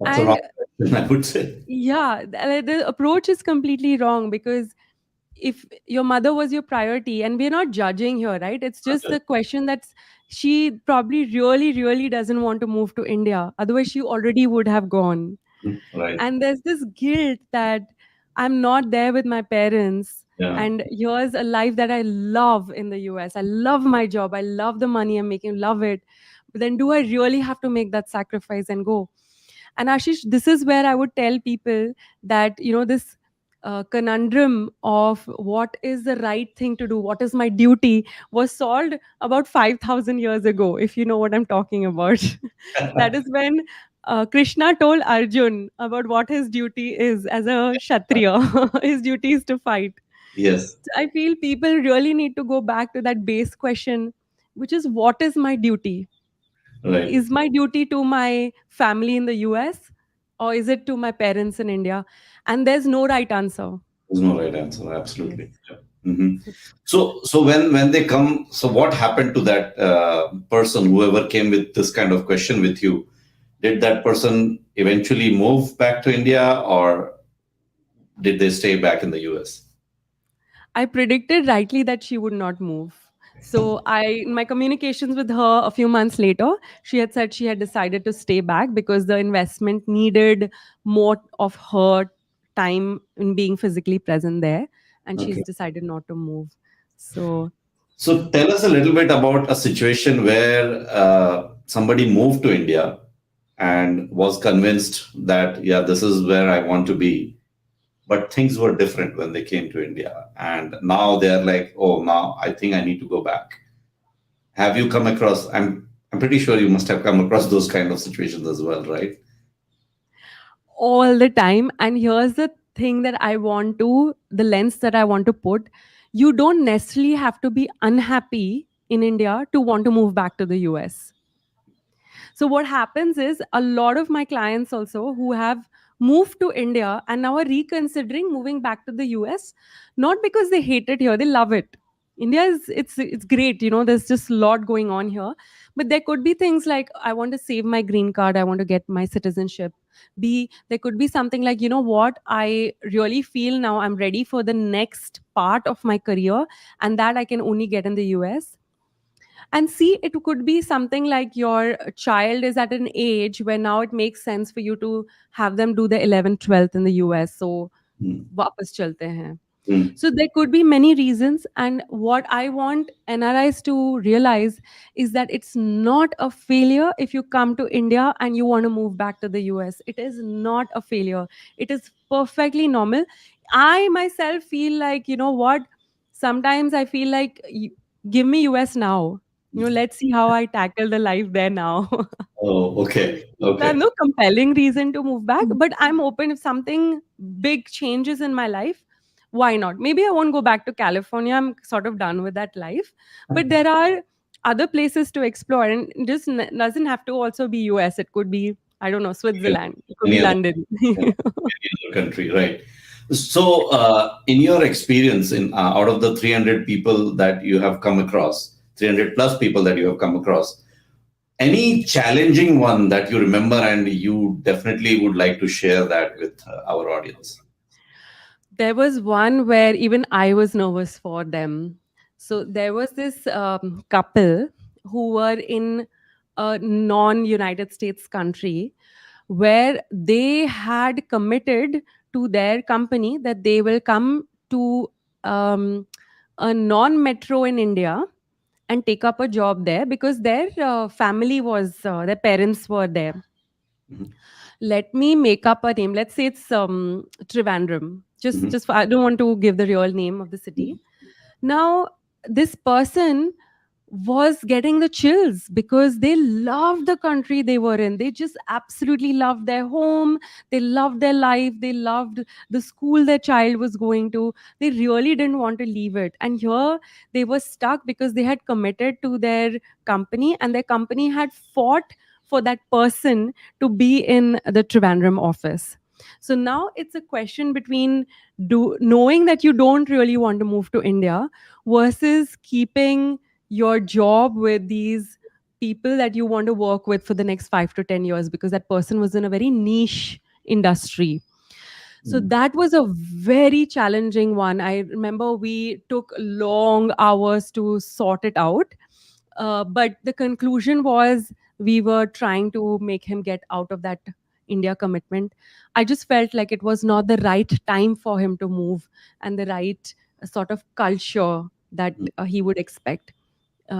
That's a wrong And question, I would say. yeah, the approach is completely wrong, because if your mother was your priority, and we're not judging here, right? It's just the question that she probably really, really doesn't want to move to India. Otherwise, she already would have gone. Right. And there's this guilt that I'm not there with my parents. Yeah. And here's a life that I love in the US. I love my job. I love the money I'm making, love it. But then do I really have to make that sacrifice and go? And Ashish, this is where I would tell people that, this conundrum of what is the right thing to do, what is my duty, was solved about 5,000 years ago, if you know what I'm talking about. That is when Krishna told Arjun about what his duty is as a Kshatriya. His duty is to fight. Yes. So I feel people really need to go back to that base question, which is, what is my duty? Right. Is my duty to my family in the US, or is it to my parents in India? And there's no right answer. There's no right answer. Absolutely. Yes. Yep. So when they come, so what happened to that person, whoever came with this kind of question with you? Did that person eventually move back to India, or did they stay back in the US? I predicted rightly that she would not move. So in my communications with her a few months later, she had said she had decided to stay back because the investment needed more of her time in being physically present there, and she's Okay. decided not to move. So So tell us a little bit about a situation where somebody moved to India and was convinced that, yeah, this is where I want to be. But things were different when they came to India. And now they're like, oh, now I think I need to go back. Have you come across, I'm pretty sure you must have come across those kind of situations as well, right? all the time. And here's the thing that the lens that I want to put. You don't necessarily have to be unhappy in India to want to move back to the US. So what happens is, a lot of my clients also who have moved to India and now are reconsidering moving back to the US, not because they hate it here, they love it. India is it's great, there's just a lot going on here. But there could be things like, I want to save my green card, I want to get my citizenship. B, there could be something like, what, I really feel now I'm ready for the next part of my career, and that I can only get in the US. And see, it could be something like your child is at an age where now it makes sense for you to have them do the 11th, 12th in the US. So, Mm. वापस चलते हैं. Mm. So there could be many reasons. And what I want NRIs to realize is that it's not a failure if you come to India and you want to move back to the US. It is not a failure. It is perfectly normal. I myself feel like, what? Sometimes I feel like, give me US now. Let's see how I tackle the life there now. Oh, okay. I have Okay. no compelling reason to move back, but I'm open if something big changes in my life. Why not? Maybe I won't go back to California. I'm sort of done with that life. But there are other places to explore, and it just doesn't have to also be US. It could be, I don't know, Switzerland. It could be Any other, London. yeah, any other country, right? So, in your experience, in out of the 300 people that you have come across, 300 plus people that you have come across, any challenging one that you remember and you definitely would like to share that with our audience? There was one where even I was nervous for them. So there was this couple who were in a non-United States country, where they had committed to their company that they will come to um, a non-metro in India and take up a job there, because their their parents were there. Mhm. Let me make up a name. Let's say it's Trivandrum. Mhm. I don't want to give the real name of the city. Now, this person was getting the chills because they loved the country they were in. They just absolutely loved their home. They loved their life. They loved the school their child was going to. They really didn't want to leave it. And here they were stuck because they had committed to their company, and their company had fought for that person to be in the Trivandrum office. So now it's a question between knowing that you don't really want to move to India versus keeping your job with these people that you want to work with for the next 5 to 10 years, because that person was in a very niche industry. So Mm. that was a very challenging one. I remember we took long hours to sort it out. But the conclusion was we were trying to make him get out of that India commitment. I just felt like it was not the right time for him to move and the right sort of culture that he would expect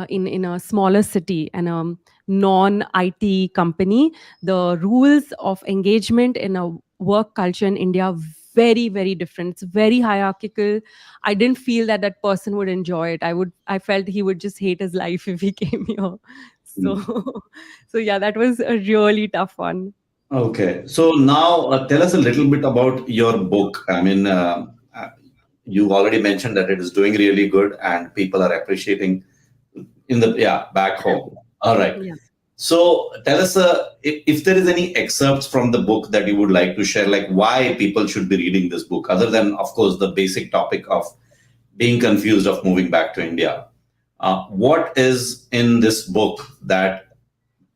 in a smaller city and a non IT company. The rules of engagement in a work culture in India very different. It's very hierarchical. I didn't feel that that person would enjoy it. I felt he would just hate his life if he came here. So Mm. so yeah, that was a really tough one. Okay. So now tell us a little bit about your book. I mean, you already mentioned that it is doing really good and people are appreciating in the, yeah, back home. All right. Yeah. So tell us if there is any excerpts from the book that you would like to share, like why people should be reading this book, other than, of course, the basic topic of being confused of moving back to India. What is in this book that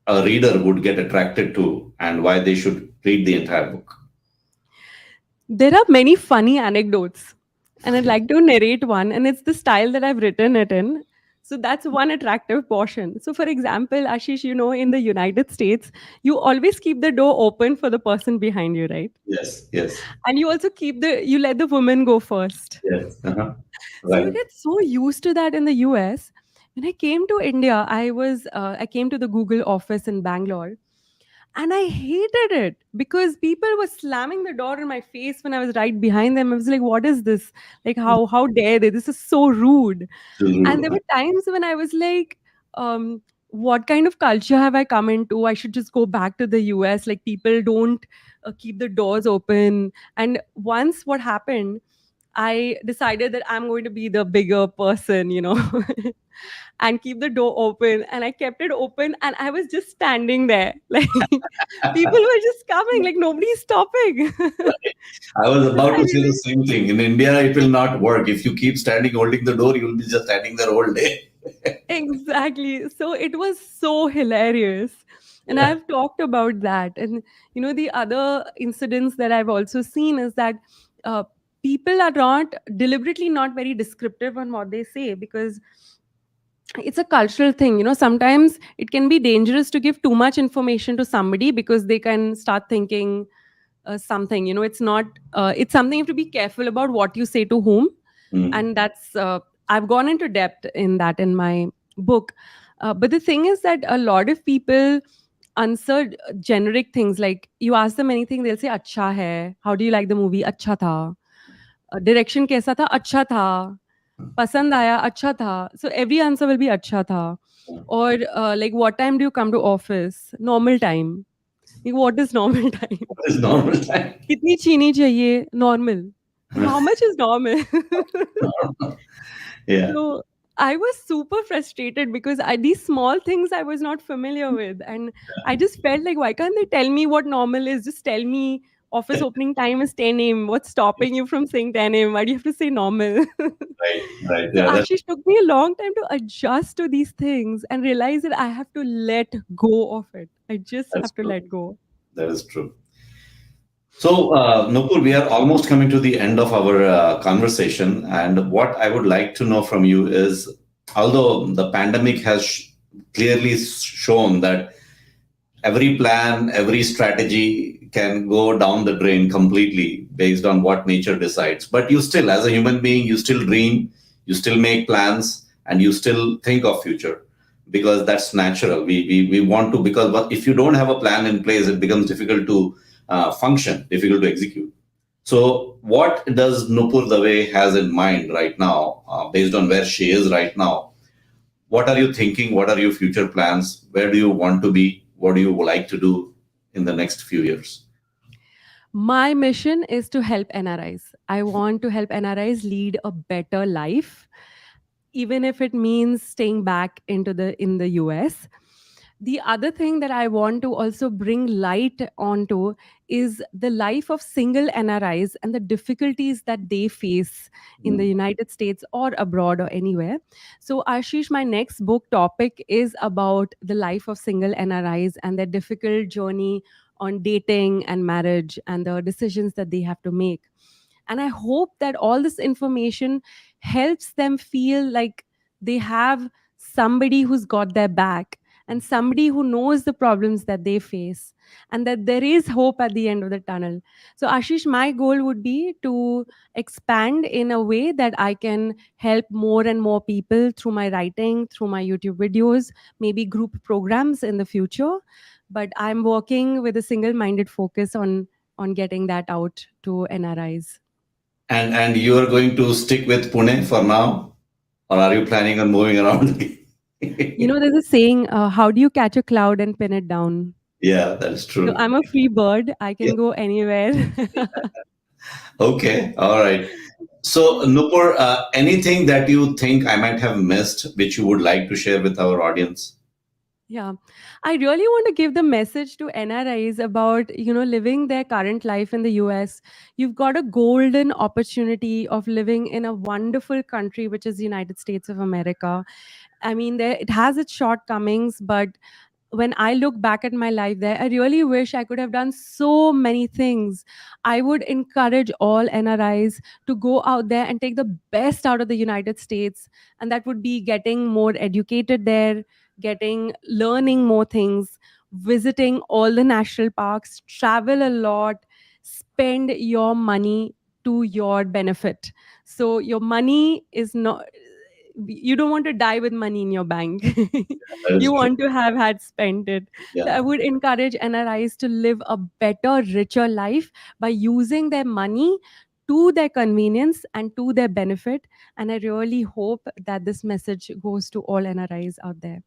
a reader would get attracted to and why they should read the entire book? There are many funny anecdotes, and I'd like to narrate one, and it's the style that I've written it in. So that's one attractive portion. So, for example, Ashish, in the United States, you always keep the door open for the person behind you, right? Yes, yes, And you also you let the woman go first. yes. Uh-huh. So you Right. get so used to that in the US. When I came to India, I came to the Google office in Bangalore, and I hated it because people were slamming the door in my face when I was right behind them. I was like, what is this? Like, how dare they? This is so rude. Still And rude. there were times when I was like, what kind of culture have I come into? I should just go back to the US. Like, people don't keep the doors open. And once what happened, I decided that I'm going to be the bigger person, and keep the door open. And I kept it open and I was just standing there. Like, people were just coming, like, nobody's stopping. I was So about I to say the really, same thing. In India, it will not work. If you keep standing holding the door, you will be just standing there all day. exactly. So it was so hilarious. And Yeah. I've talked about that. And, the other incidents that I've also seen is that uh, people are not deliberately not very descriptive on what they say, because it's a cultural thing. Sometimes it can be dangerous to give too much information to somebody because they can start thinking something. It's not it's something you have to be careful about what you say to whom. Mm. And that's I've gone into depth in that in my book. But the thing is that a lot of people answer generic things. Like, you ask them anything, they'll say acha hai, how do you like the movie, acha tha, direction kaisa tha, acha tha, पसंद आया अच्छा था. So every answer will be अच्छा था. Or like, what time do you come to office? Normal time. Like, what is normal time? What is normal time? कितनी चीनी चाहिए? Normal. How much is normal? Yeah. So I was super frustrated because these small things I was not familiar with. And I just felt like, why can't they tell me what normal is? Just tell me office opening time is 10 a.m. What's stopping you from saying 10 a.m.? Why do you have to say normal? Right, right. So Yeah, Ashish, took me a long time to adjust to these things and realize that I have to let go of it. I just that's have to true. let go. That is true. So, Nupur, we are almost coming to the end of our conversation. And what I would like to know from you is, although the pandemic has clearly shown that every plan, every strategy can go down the drain completely based on what nature decides. But you still, as a human being, you still dream, you still make plans, and you still think of future because that's natural. We want to, because if you don't have a plan in place, it becomes difficult to function, difficult to execute. So, what does Nupur Dave has in mind right now, based on where she is right now? What are you thinking? What are your future plans? Where do you want to be? What do you like to do in the next few years? My mission is to help NRIs. I want to help NRIs lead a better life, even if it means staying back in the US. The other thing that I want to also bring light onto is the life of single NRIs and the difficulties that they face in the Mm. United States or abroad or anywhere. So, Ashish, my next book topic is about the life of single NRIs and their difficult journey on dating and marriage and the decisions that they have to make. And I hope that all this information helps them feel like they have somebody who's got their back and somebody who knows the problems that they face, and that there is hope at the end of the tunnel. So, Ashish, my goal would be to expand in a way that I can help more and more people through my writing, through my YouTube videos, maybe group programs in the future. But I'm working with a single minded focus on getting that out to NRIs. And you are going to stick with Pune for now, or are you planning on moving around? There's a saying, how do you catch a cloud and pin it down? Yeah, that is So true. I'm a free bird. I Yeah. can go anywhere. Okay. All right. So, Nupur, anything that you think I might have missed, which you would like to share with our audience? Yeah. I really want to give the message to NRIs about, living their current life in the US. You've got a golden opportunity of living in a wonderful country, which is the United States of America. I mean, it has its shortcomings, but when I look back at my life there, I really wish I could have done so many things. I would encourage all NRIs to go out there and take the best out of the United States. And that would be getting more educated there, learning more things, visiting all the national parks, travel a lot, spend your money to your benefit. So your money is not, you don't want to die with money in your bank. That is You true. want to have had spent it. So I Yeah. would encourage NRIs to live a better, richer life by using their money to their convenience and to their benefit. And I really hope that this message goes to all NRIs out there.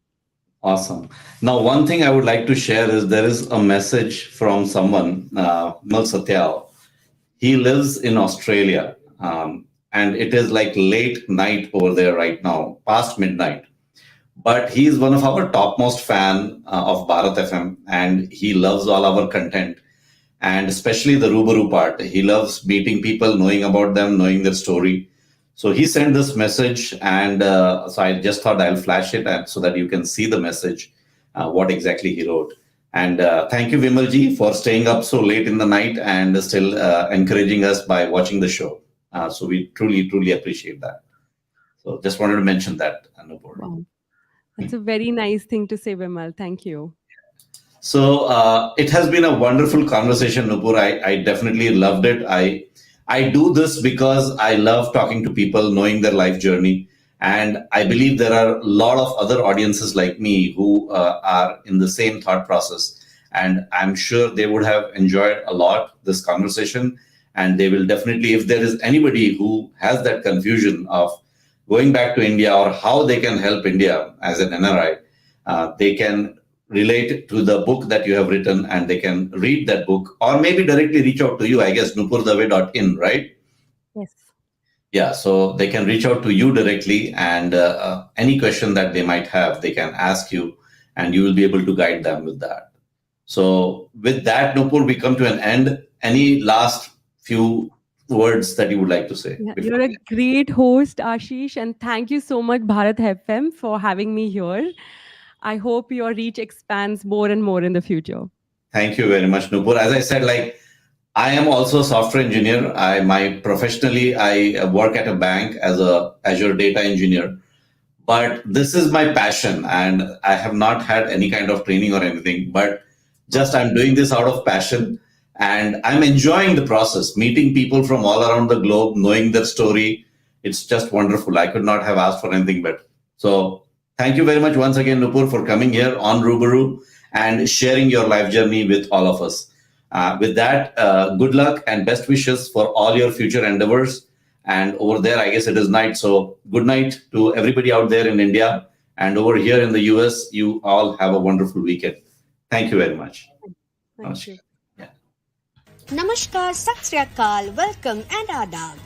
Awesome. Now, one thing I would like to share is there is a message from someone, Mal Satyal. He lives in Australia, and it is like late night over there right now, past midnight. But he is one of our topmost fan of Bharat FM, and he loves all our content, and especially the Rubaru part. He loves meeting people, knowing about them, knowing their story. So he sent this message, and so I just thought I'll flash it so that you can see the message, what exactly he wrote. And thank you, Vimalji, for staying up so late in the night and still encouraging us by watching the show. So we truly, truly appreciate that. So just wanted to mention that, Nupur. Wow. That's a very nice thing to say, Vimal. Thank you. So it has been a wonderful conversation, Nupur. I definitely loved it. I do this because I love talking to people, knowing their life journey. And I believe there are a lot of other audiences like me who are in the same thought process. And I'm sure they would have enjoyed a lot this conversation. And they will definitely, if there is anybody who has that confusion of going back to India or how they can help India as an NRI, they can relate to the book that you have written and they can read that book or maybe directly reach out to you, I guess, nupurdave.in, right? Yes. Yeah, so they can reach out to you directly and any question that they might have, they can ask you and you will be able to guide them with that. So with that, Nupur, we come to an end. Any last few words that you would like to say? Yeah, you're a great host, Ashish, and thank you so much, Bharat FM, for having me here. I hope your reach expands more and more in the future. Thank you very much, Nupur. As I said, like I am also a software engineer. Professionally I work at a bank as a Azure data engineer. But this is my passion, and I have not had any kind of training or anything. But just I'm doing this out of passion, and I'm enjoying the process, meeting people from all around the globe, knowing their story. It's just wonderful. I could not have asked for anything better. So thank you very much once again, Nupur, for coming here on Rubaru and sharing your life journey with all of us. With that, good luck and best wishes for all your future endeavors. And over there, I guess it is night. So good night to everybody out there in India. And over here in the US, you all have a wonderful weekend. Thank you very much. Thank you. Namaskar, Sat Sri Akal, welcome and adab.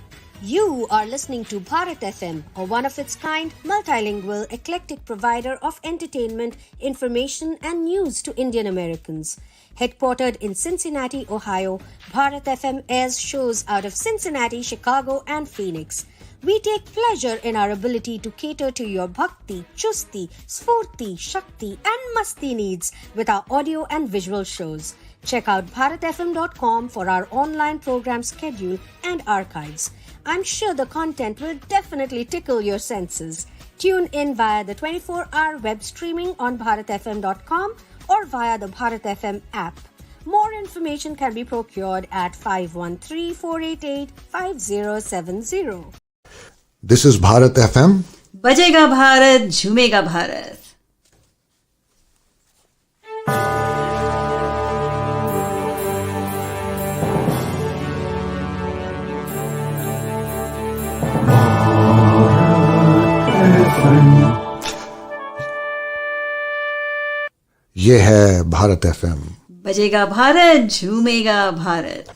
You are listening to Bharat FM, a one of its kind, multilingual, eclectic provider of entertainment, information, and news to Indian Americans. Headquartered in Cincinnati, Ohio, Bharat FM airs shows out of Cincinnati, Chicago, and Phoenix. We take pleasure in our ability to cater to your bhakti, chusti, sfurti, shakti, and masti needs with our audio and visual shows. Check out bharatfm.com for our online program schedule and archives. I'm sure the content will definitely tickle your senses. Tune in via the 24-hour web streaming on bharatfm.com or via the Bharat FM app. More information can be procured at 513-488-5070. This is Bharat FM. बजेगा भारत झूमेगा भारत. ये है Bharat FM. बजेगा भारत झूमेगा भारत.